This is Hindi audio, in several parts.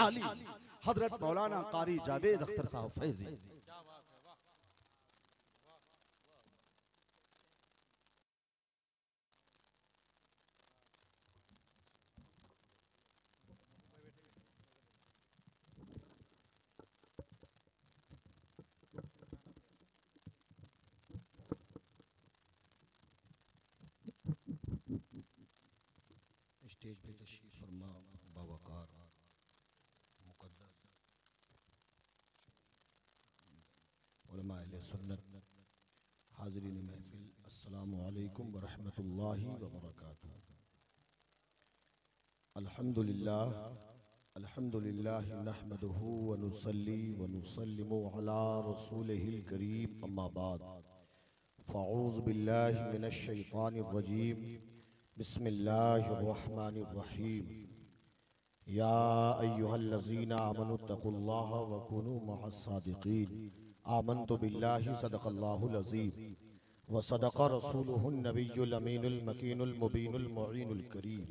आली हजरत मौलाना कारी जावेद अख्तर साहब फैजी। स्टेज पे तशरीफ फरमा बावकार मुक़द्दस उलमा अहले सुन्नत, हाज़रीन महफिल, अस्सलामु अलैकुम व रहमतुल्लाहि व बरकातुहू। अल्हम्दुलिल्लाह नहमदुहू व नुसल्ली व नुसल्लिमु अला रसूलिहिल करीम, अम्मा बाद, फ़अऊज़ु बिल्लाहि मिनश शैतानिर रजीम, बिस्मिल्लाहिर्रहमानिर्रहीम। या अय्युहल्लज़ीना आमनुत्तक़ुल्लाह व कुनू मअस्सादिक़ीन। आमन्तु बिल्लाहि सदक़ल्लाहुल अज़ीम व सदक़ रसूलुहुन नबियुल अमीनुल मकीनुल मुबीनुल मुईनुल करीम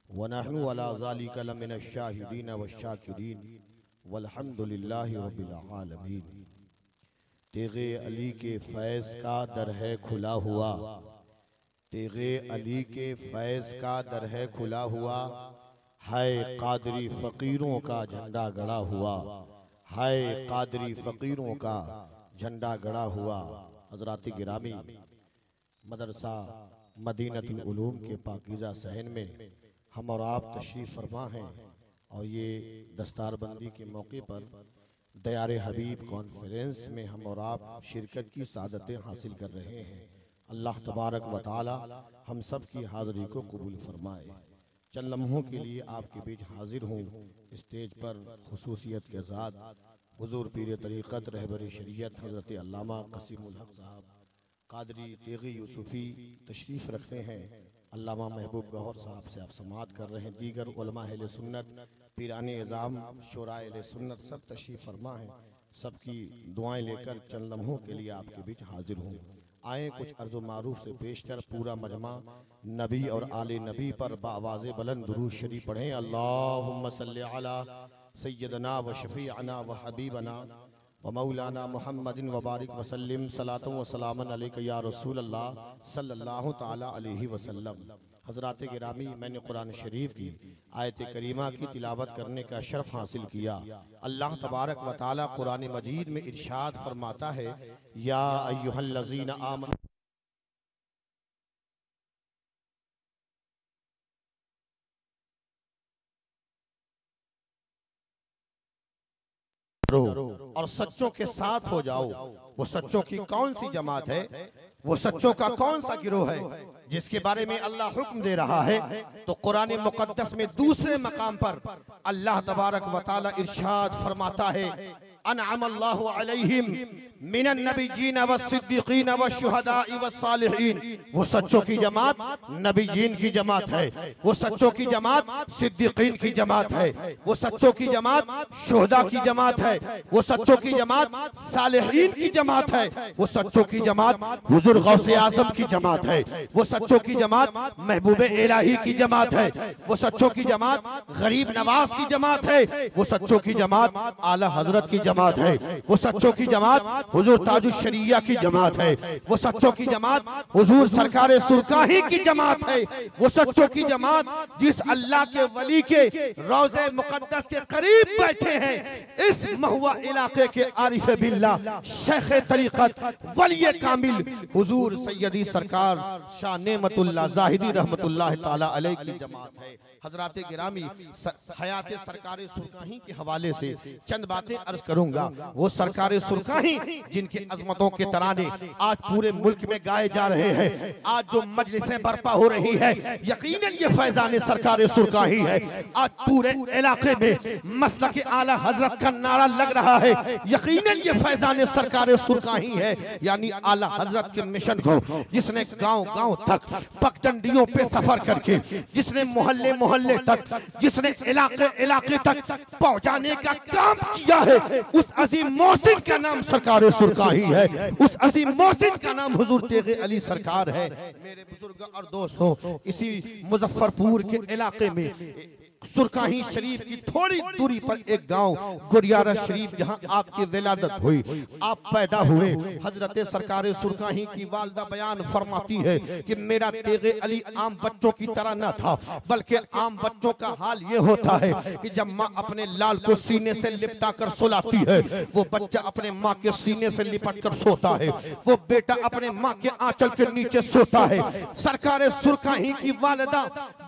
व नहनु अला ज़ालिका लमिनश शाहिदीन वश्शाकिरीन वल्हम्दुलिल्लाहि रब्बिल आलमीन। तेग़े अली के फैज़ का दर है खुला हुआ, तेग़े अली के फैज़ का दर है खुला हुआ, हाय कादरी फ़कीरों का झंडा गड़ा हुआ, हाय कादरी फ़कीरों का झंडा गड़ा हुआ। हज़रात गिरामी, मदरसा मदीनतुल उलूम के पाकीज़ा सहन में हम और आप तशरीफ़ फरमा हैं और ये दस्तारबंदी के मौके पर दयारे हबीब कॉन्फ्रेंस में हम और आप शिरकत की सादतें हासिल कर रहे हैं। अल्लाह तबारक व तआला हम सब की हाज़िरी को कबूल फरमाए। चंद लम्हों के लिए आपके बीच हाजिर हूँ। स्टेज पर खुसूसियत के साथ हुजूर पीर तरीक़त रहबर शरीयत हज़रत अल्लामा क़सीमुल हक़ साहब कादरी तेग़ी यूसुफ़ी तशरीफ़ रखते हैं। अल्लामा महबूब गौहर साहब से आप समाअत कर रहे हैं। दीगर उलमा अहले सुन्नत, पीराने इज़ाम, शोराए अहले सुन्नत सब तशरीफ़ फरमा हैं। सबकी दुआएं लेकर चंद लम्हों के लिए आपके बीच हाजिर हूँ। आए कुछ अर्ज़ मारूफ से पेशतर पूरा मजमा नबी और आले नबी पर बावाज़े बुलंद दुरूद शरीफ पढ़ें। अल्लाहुम्मा सल्लि अला सय्यदना व शफ़ीअना व हबीबना व मौलाना मुहम्मदिन व बारिक वसल्लिम सलातु व सलामन अलैका या रसूल अल्लाह सल्लल्लाहु तआला अलैहि वसल्लम। हज़रात गिरामी, मैंने कुरान शरीफ की आयत करीमा की तिलावत करने का शर्फ हासिल किया। अल्लाह तबारक व तआला कुरान मजीद में इरशाद फरमाता है, या अय्युहल्लज़ीना आमनु और सच्चों के साथ हो जाओ। वो सच्चों की कौन सी जमात है, वो सच्चों का कौन सा गिरोह है जिसके बारे में अल्लाह हुक्म दे रहा है? तो कुरान मुक़द्दस में दूसरे मकाम पर अल्लाह तबारक व तआला इरशाद फरमाता है, अनअमल्लाहु अलैहिम मिनन नबिय्यीन वस्सिद्दीक़ीन वश्शुहदाኢ वस्सालिहीन। वो सच्चों की जमात नबिय्यीन की जमात है, वो सच्चों की जमात सिद्दीक़ीन की जमात है, वो सच्चों की जमात शुहदा की जमात है, वो सच्चों की जमात सालिहीन की जमात है, वो सच्चों की जमात हुज़ूर गौसे आज़म की जमात है, वो सच्चों की जमात महबूबे इलाही की जमात है, वो सच्चों की जमात गरीब नवाज की जमात है, वो सच्चों की जमात आला हजरत की जमात है, वो सच्चों की जमात हुजूर ताजुश शरिया की जमात है, वो सच्चों की जमात हुजूर सरकारे सुरकाही की जमात है, वो सच्चों की जमात जिस अल्लाह के वली के रोज़े मुक़द्दस के करीब बैठे हैं, इस महुआ इलाके के आरिफ बिल्लाह शेख तरीक़त वली कामिल हुजूर सैयदी सरकार शाह नेमतुल्लाह ज़ाहिदी रहमतुल्लाह ताला अलैह की जमात है। हज़रात गिरामी, हयात सरकारे सुरकाही के हवाले से चंद बातें अर्ज करूंगा। वो सरकारे सुरकाही जिनकी अजमतों के तराने आज पूरे मुल्क में गाए जा रहे हैं, आज जो मजलिसें बर्पा हो रही है, यकीनन ये फैजान सरकारे सुरकाही है। आज पूरे इलाके में मसलक आला हजरत का नारा लग रहा है, यकीनन ये फैजान सरकारे सुरकाही है। यानी आला हजरत के मिशन को जिसने गांव-गांव तक पगडंडियों पे सफर करके, जिसने मोहल्ले तक, जिसने इलाके तक पहुंचाने का काम किया है, उस अजीम मोहसिन का नाम सरकार सुरकाही है, उस अजीम मोहसिन का नाम हुजूर तेग़े अली सरकार है। मेरे बुजुर्ग और दोस्तों, इसी मुजफ्फरपुर के इलाके में सुरकाही शरीफ की थोड़ी दूरी पर एक गांव गुरियारा शरीफ, जहां आपकी विलादत हुई, आप पैदा हुए। हजरत सरकार सुरकाही की वालदा बयान फरमाती है कि मेरा तेगे अली आम बच्चों की तरह न था, बल्कि आम बच्चों का हाल ये होता है कि जब माँ अपने लाल को सीने से लिपटा कर सुलाती है, वो बच्चा अपने माँ के सीने से लिपट कर सोता है, वो बेटा अपने माँ के आंचल के नीचे सोता है। सरकार सुरकाही की वालिदा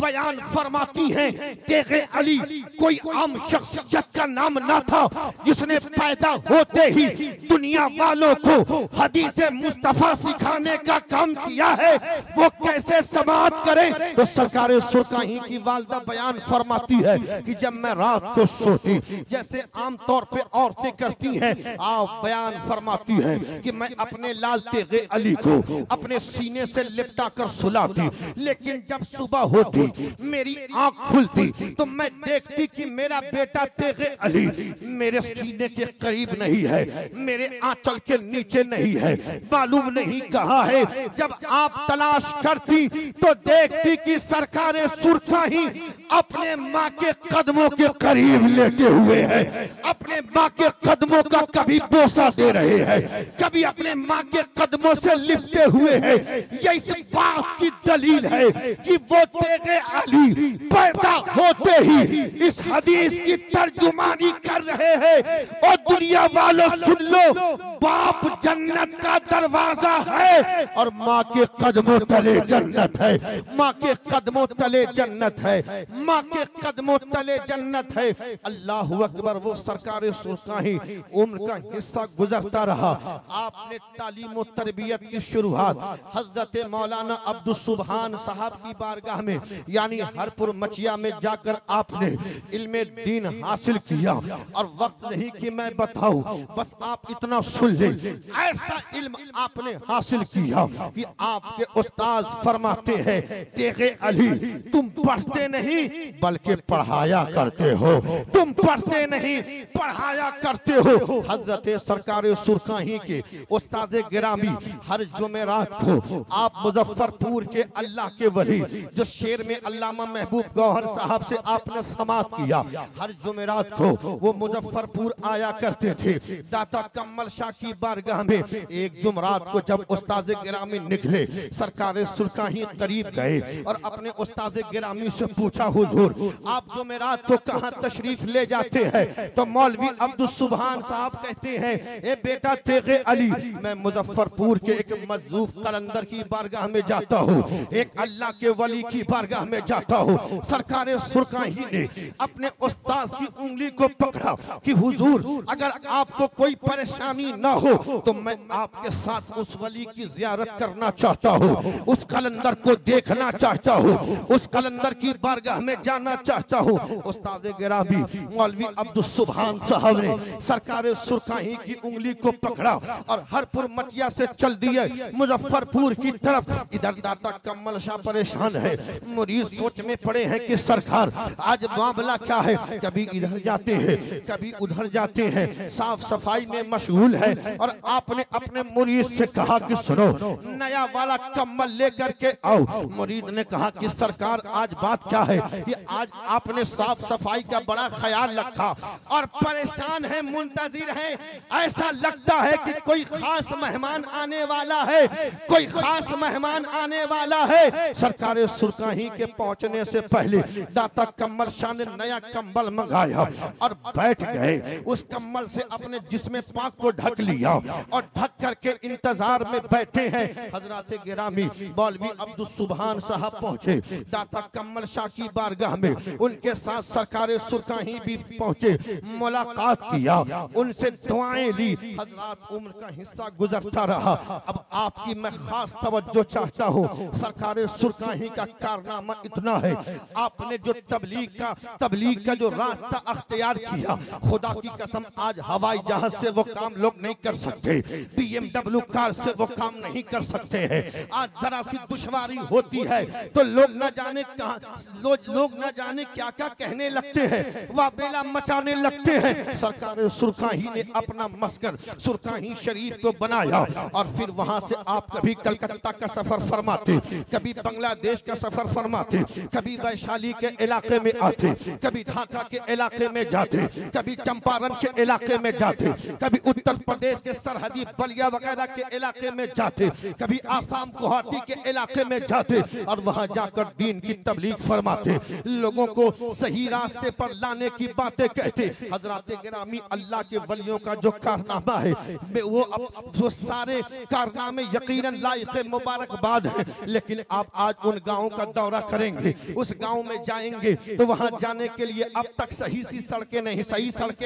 बयान फरमाती है, तेगे अली कोई आम शख्सियत का नाम ना था, जिसने पैदा होते ही दुनिया वालों को हदीस मुस्तफा सिखाने का काम किया है। वो कैसे समाअत करें? तो सरकार सुरकाही की वालिदा बयान फरमाती है कि जब मैं रात को सोती, जैसे आम तौर पे औरतें करती हैं, आप बयान फरमाती है कि मैं अपने लाल तेगे अली को अपने सीने से लिपटा कर सुलाती, लेकिन जब सुबह होती, मेरी आंख खुलती तो मैं देखती कि मेरा बेटा तेगे अली मेरे सीने के करीब नहीं है, मेरे आंचल के नीचे नहीं है, मालूम नहीं कहाँ है। जब आप तलाश करती तो देखती कि सरकार सुरकाही अपने माँ के कदमों के करीब लेटे हुए हैं, अपने माँ के कदमों का कभी बोसा दे रहे हैं, कभी अपने माँ के कदमों से लिपटे हुए हैं। ये इस बात की दलील है कि वो तेगे अली पैदा होते ही इस हदीस की तर्जुमानी कर रहे हैं। और दुनिया वालों सुन लो, बाप जन्नत का दरवाजा है और माँ के कदमों तले जन्नत है, माँ के कदमों तले जन्नत है, माँ के कदमों तले जन्नत है। अल्लाह अकबर। वो सरकार सुरकाही उम्र का हिस्सा गुजरता रहा। आपने तालीम और तरबियत की शुरुआत हजरत मौलाना अब्दुल सुबहान साहब की बारगाह में यानी हरपुर मचिया में जाकर आपने इल्मे दीन हासिल किया। और वक्त नहीं कि मैं बताऊं, बस आप इतना सुन ले, ऐसा इल्म आपने हासिल किया कि आपके उस्ताद फरमाते हैं, तेगे अली तुम पढ़ते नहीं बल्कि पढ़ाया करते हो, तुम पढ़ते नहीं पढ़ाया करते हो। हजरत सरकार सुरकाही के उस्ताद गिरामी हर जुमेरात को आप मुजफ्फरपुर के अल्लाह के वली, जो शेर में अल्लामा महबूब गौहर साहब से आपने समाअत किया, हर जुमेरात को वो मुजफ्फरपुर आया करते थे। दाता कम्मल शाह की बारगाह में एक जुमेरात को जब उस्ताद गिरामी निकले, सरकार सुरकाही करीब गए और अपने उस्ताद गिरामी से पूछा, हुजूर आप जुमेरात को कहाँ तशरीफ ले जाते हैं? तो मौलवी अब्दुल सुबहान साहब कहते हैं, ए बेटा तेगे अली मैं मुजफ्फरपुर के एक मजूब कलंदर की बारगाह में जाता हूँ, एक अल्लाह के वली की बारगाह में जाता हूँ। सरकार सुरकाही ने अपने उस्ताद की उंगली को पकड़ा कि हुजूर अगर आपको कोई परेशानी ना हो तो मैं आपके साथ उस वली की जियारत करना चाहता हूँ, उस कलंदर को देखना चाहता हूँ, उस कलंदर की बारगाह में जाना चाहता हूँ। उस्ताद गिरामी मौलवी अब्दुल सुबहान साहब ने सरकार सुरकाही की उंगली को पकड़ा और हरपुर मचिया से चल दिए मुजफ्फरपुर की तरफ। इधर दाता कम्मल शाह परेशान है, मुरीद सोच में पड़े हैं कि सरकार आज मामला क्या है, कभी इधर जाते हैं कभी उधर जाते हैं, साफ सफाई में मशगूल है। और आपने अपने मुरीद से कहा कि सुनो नया वाला कम्बल लेकर के आओ। मुरीद ने कहा कि सरकार आज बात क्या है कि आज आपने साफ सफाई का बड़ा ख्याल रखा और परेशान है, मुंतजिर है, ऐसा लगता है कि कोई खास मेहमान आने वाला है, कोई खास मेहमान आने वाला है। सरकार सुरकाही के पहुंचने से पहले दाता कम्मल शाह ने नया कंबल मंगाया और बैठ गए। उस कंबल से अपने जिस्म पाक को ढक लिया और ढक करके इंतजार में बैठे हैं। हजरत गिरामी मौलवी अब्दुल सुबहान साहब पहुंचे दाता कम्मल शाह की बारगाह में, उनके साथ सरकार सुरकाही भी पहुंचे, मुलाकात किया, उनसे दुआएं ली। हजरत उम्र का हिस्सा गुजरता रहा। अब आपकी मैं खास तवज्जो चाहता हूँ। सरकार सुरकाही का कारनामा इतना है, आपने जो तबलीग का जो रास्ता अख्तियार किया, खुदा की कसम आज हवाई जहाज से वो काम लोग नहीं कर सकते, BMW कार से वो काम नहीं कर सकते हैं। आज जरा सी दुश्वारी होती है तो लोग न जाने कहां, लोग न जाने क्या क्या कहने लगते हैं, वाबेला मचाने लगते हैं। सरकार सुरखाही ने अपना मस्कन सुरखाही शरीफ को बनाया और फिर वहां से आप कभी कलकत्ता का सफर फरमाते, कभी बांग्लादेश का सफर फरमाते, कभी वैशाली के इलाके में आते, कभी ढाका के इलाके में जाते, कभी चंपारण के इलाके में जाते, कभी उत्तर प्रदेश के सरहदी बलिया वगैरह के इलाके में जाते, कभी आसाम गुवाहाटी के इलाके में जाते और वहां जाकर दीन की तबलीग फरमाते, लोगों को सही रास्ते पर लाने की बातें कहते। हजरात गिरामी, अल्लाह के वलियों का जो कारनामा है वो सारे कारनामे यकीनन लायक मुबारकबाद है, लेकिन आप आज उन गाँव का दौरा करेंगे, उस गाँव में जाएंगे तो वहां जाने के लिए अब तक सही सड़कें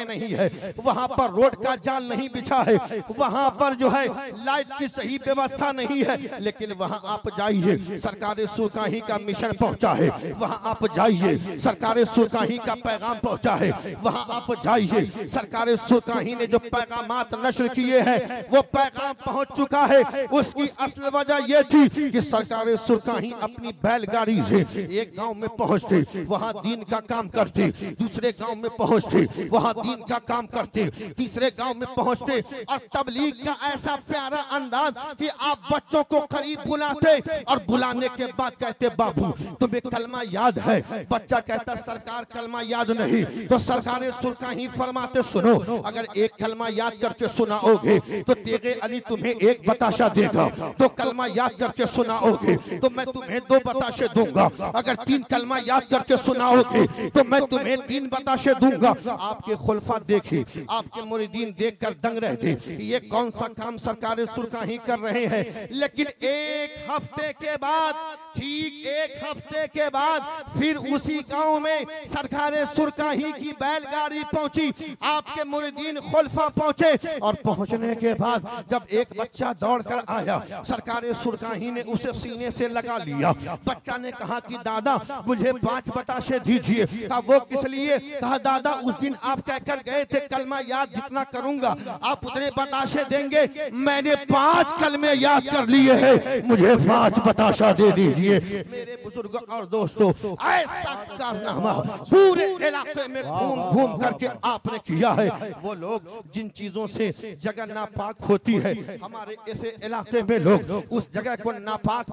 नहीं है, वहां पर रोड का जाल नहीं बिछा है, वहां पर जो है लाइट की सही व्यवस्था नहीं है, लेकिन वहां आप जाइए, सरकार सुरखाही का मिशन पहुंचा है, वहां आप जाइए, सरकार सुरखाही का पैगाम पहुंचा है, वहां आप जाइए, सरकार सुरखाही ने जो पैगामात नश्र किए हैं वो पैगाम पहुंच चुका है। उसकी असल वजह यह थी कि सरकार सुरखाही अपनी बैलगाड़ी से एक गांव में पहुंचते, वहां दीन का काम करते, दूसरे गांव में पहुंचते, वहां दीन का काम करते, तीसरे गांव में पहुंचते और तबलीग का ऐसा प्यारा अंदाज कि आप बच्चों को करीब बुलाते और बुलाने के बाद कहते, बाबू तुम्हें कलमा याद है? बच्चा कहता, सरकार कलमा याद नहीं। तो सरकार सुरखाही फरमाते, सुनो, अगर एक कलमा याद करके सुनाओगे तो तेगे अली तुम्हें एक बताशा देगा, तो कलमा याद करके सुनाओगे तो मैं तुम्हें 2 बताशे दूंगा, अगर 3 कलमा याद करके सुनाओगे तो मैं तुम्हें 3 बताशे दूंगा। आपके खुलफा देखे, आपके मुरीदीन देखकर दंग रहते, ये कौन सा काम सरकार सुरखाही कर रहे हैं। लेकिन एक हफ्ते के बाद, ठीक एक हफ्ते के बाद फिर उसी गांव में सरकार सुरखाही की बैलगाड़ी पहुंची, आपके मुरीदीन खुलफा पहुंचे और पहुंचने के बाद जब एक बच्चा दौड़कर आया, सरकार सुरखाही ने उसे सीने से लगा लिया। बच्चा ने कहा कि दादा मुझे 5 बताशे दीजिए। कहा वो किस लिए? कहा दादा उस दिन आप कहकर गए थे कलमा याद जितना करूंगा आप उतने बताशे देंगे, मैंने 5 कलमे याद कर लिए हैं, मुझे 5 बताशा दे दीजिए। मेरे बुजुर्ग और दोस्तों, ऐसा कारनामा पूरे इलाके में घूम घूम करके आपने किया है। वो लोग जिन चीजों से जगह नापाक होती है, हमारे ऐसे इलाके में लोग उस जगह को नापाक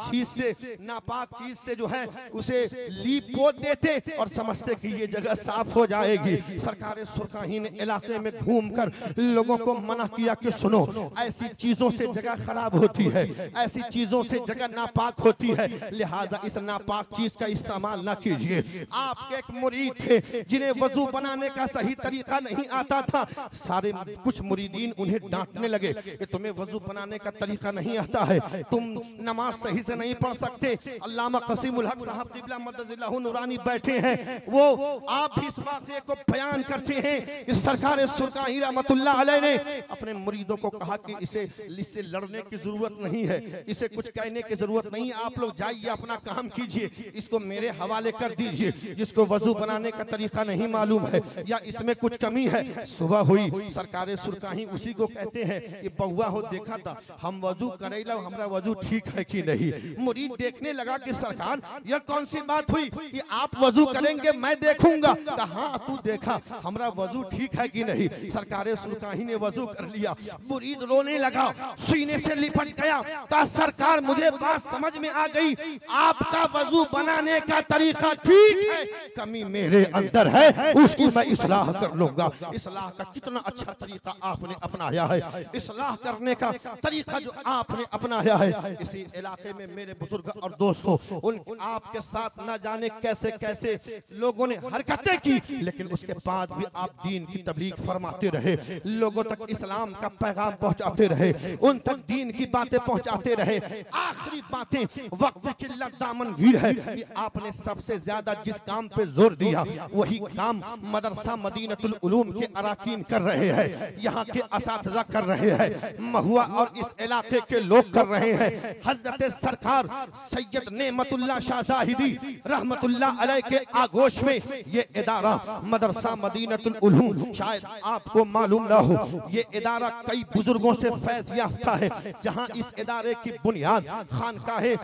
चीज से जो है उसे लीप पोत देते और समझते कि ये जगह साफ हो जाएगी। सरकार सुरखाही ने इलाके में घूमकर लोगों को मना किया कि सुनो, ऐसी चीजों से जगह खराब होती है, ऐसी चीजों से जगह नापाक होती है, लिहाजा इस नापाक चीज का इस्तेमाल ना कीजिए। आपके एक मुरीद थे जिन्हें वजू बनाने का सही तरीका नहीं आता था, सारे कुछ मुरीदीन उन्हें डांटने लगे कि तुम्हें वजू बनाने का तरीका नहीं आता है, तुम नमाज सही से नहीं पढ़ सकते। अल्लामा क़सीमुल हक साहब क़िबला मद्दज़िल्लाहु नूरानी बैठे हैं, वो आप इस वाक़े को बयान करते हैं कि सरकार सुरखाही रहमतुल्लाह अलैह ने अपने मुरीदों को कहा कि इससे लड़ने की जरूरत नहीं है, इसे कुछ कहने की जरूरत नहीं, आप लोग जाइए अपना काम कीजिए, इसको मेरे हवाले कर दीजिए। जिसको वजू बनाने का तरीका नहीं मालूम है या इसमें कुछ कमी है, सुबह हुई सरकार सुरखाही उसी को कहते हैं कि बहुआ हो देखा था हम वजू करेला, हमारा वजू ठीक है कि नहीं। मुरीद देखने लगा कि सरकार यह कौन सी बात हुई कि आप वजू करेंगे मैं देखूंगा। हाँ तू देखा हमारा वजू ठीक है कि नहीं। सरकार सुरखाही ने वजू कर लिया, मुरीद रोने लगा, सीने से लिपट गया, कहा सरकार मुझे बात समझ में आ गई, आपका वजू बनाने का तरीका ठीक है, कमी मेरे अंदर है, उसकी मैं इस्लाह कर लूंगा। इस्लाह का कितना अच्छा तरीका आपने अपनाया है, इस्लाह करने का तरीका जो आपने अपनाया है। इसी इलाके में मेरे बुजुर्ग और दोस्तों, उन आपके साथ न जाने कैसे कैसे लोगों ने हरकतें की, लेकिन उसके बाद भी आप दीन की तबलीग फरमाते रहे, लोगों तक इस्लाम का पैगाम पहुंचाते रहे, उन तक दीन की बातें पहुंचाते रहे। आखिरी बातें वक्त की दामन भीड़ है कि आपने सबसे ज्यादा जिस काम पे जोर दिया वही काम मदरसा मदीनतुल उलूम के अराकीन कर रहे हैं, यहाँ के असातिज़ा कर रहे हैं, महुआ और इस इलाके के लोग कर रहे हैं। हजरत सरकार सैयद नेमतुल्लाह शाह ज़ाहिदी रहमतुल्लाह अलैह के आगोश में ये इदारा मदरसा मदीनतुल उलूम, शायद आपको मालूम ना हो, ये इदारा कई बुजुर्गों से फैज़ याफ्ता है। जहाँ इस इदारे की बुनियाद खानकाहे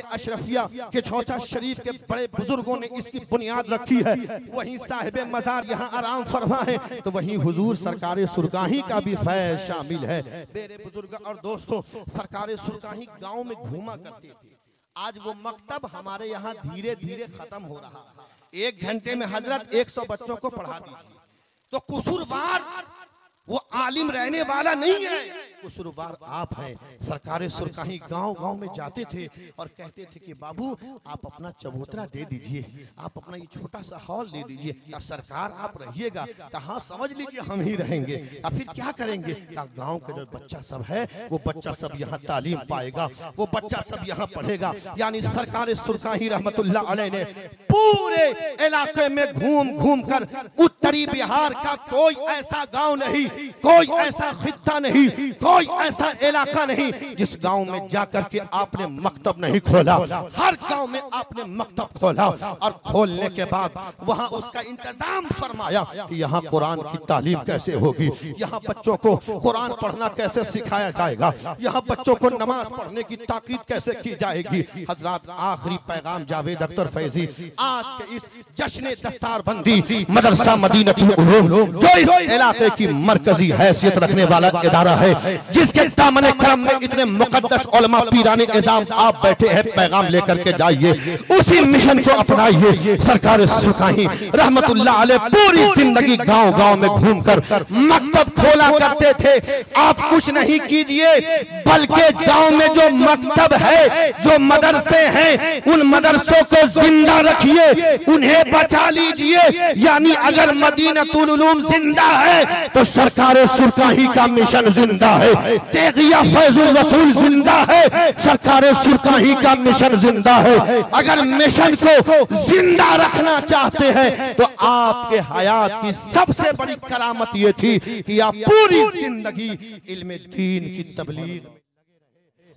अशरफिया के छौचा शरीफ के बड़े बुजुर्गों ने इसकी बुनियाद रखी है। वहीं साहिब मजार यहाँ आराम फरमा फरमाएं तो वहीं हुजूर सरकार सुरकाही का भी फैज़ शामिल है। मेरे बुजुर्ग और दोस्तों, सरकार सुरकाही गांव में घूमा करते थे। आज वो मकतब हमारे यहाँ धीरे धीरे खत्म हो रहा है। 1 घंटे में हजरत 100 बच्चों को पढ़ा दीजिए, तो कसूरवार वो आलिम रहने वाला नहीं है, कसूरवार आप हैं। सरकार सुरकाही गांव गांव में जाते थे और कहते थे कि बाबू आप अपना चबूतरा दे दीजिए, आप अपना ये छोटा सा हॉल दे दीजिए। क्या सरकार आप रहिएगा? कहाँ समझ लीजिए हम ही रहेंगे। या फिर क्या करेंगे? क्या गांव के जो बच्चा सब है वो बच्चा सब यहाँ तालीम पाएगा, वो बच्चा सब यहाँ पढ़ेगा। यानी सरकार सुरकाही रहमतुल्लाह अलैह ने पूरे इलाके में घूम घूम कर उत्तरी बिहार का कोई ऐसा गांव नहीं, कोई ऐसा खित्ता नहीं, कोई ऐसा इलाका नहीं जिस गांव में जाकर के आपने मकतब नहीं खोला। हर गांव में आपने मकतब खोला और खोलने के बाद वहां उसका इंतजाम फरमाया कि यहाँ कुरान की तालीम कैसे होगी, यहाँ बच्चों को कुरान पढ़ना कैसे सिखाया जाएगा, यहाँ बच्चों को नमाज पढ़ने की ताकीद कैसे की जाएगी। हजरात, आखिरी पैगाम जावेद अख्तर फैजी आज के इस जश्न दस्तारबंदी मदरसा मदीनतुल उलूम, जो इस इलाके की मरकजी हैसियत रखने वाला इदारा है, जिसके दामन करम में इतने मुकद्दस उलमा पीराने इज़ाम आप बैठे हैं, पैगाम लेकर के जाइए, उसी मिशन को अपनाइए। सरकार सुरकाही रहमतुल्लाह अलैह पूरी जिंदगी गांव गांव में घूमकर मकतब खोला करते थे। आप कुछ नहीं कीजिए, बल्कि गांव में जो मकतब है, जो मदरसे हैं, उन मदरसों को जिंदा रखिए, उन्हें बचा लीजिए। यानी अगर मदीनतुल उलूम जिंदा है तो सरकार सुरकाही का मिशन जिंदा है, तेगिया फैजुल रसूल जिंदा है, सरकार सुरकाही का मिशन जिंदा है। अगर मिशन को जिंदा रखना चाहते हैं तो आपके हयात की सबसे बड़ी करामत ये थी कि आप पूरी जिंदगी इल्म दीन की तबलीग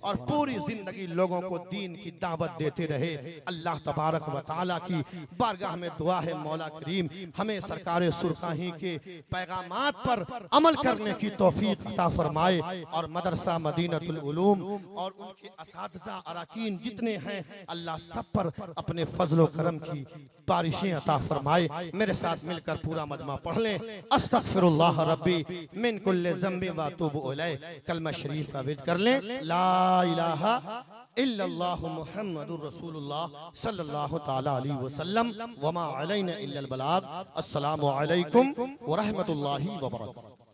और पूरी जिंदगी लोगों को दीन की दावत देते रहे। अल्लाह तबारक व तआला की बारगाह में दुआ है, मौला करीम हमें सरकार सुरकाही के पैगामात पर अमल करने की तौफीक अता फरमाए और मदरसा मदीनतुल उलूम और उनके असातिज़ा अराकीन जितने हैं, अल्लाह सब पर अपने फजल व करम की बारिशें अता फरमाए। मेरे साथ मिलकर पूरा मजमा पढ़ लें। अस्तगफिरुल्लाह रब्बी मिन कुल्लि ज़म्बि व अतूबु इलैह। कलमा शरीफ अवेद कर लें, ला इलाहा इल्लल्लाहु मुहम्मदुर रसूलुल्लाह सल्लल्लाहु तआला अलैहि वसल्लम व मा अलैना इल्लल बलाग। अस्सलामु अलैकुम व रहमतुल्लाहि व बरकातुहू।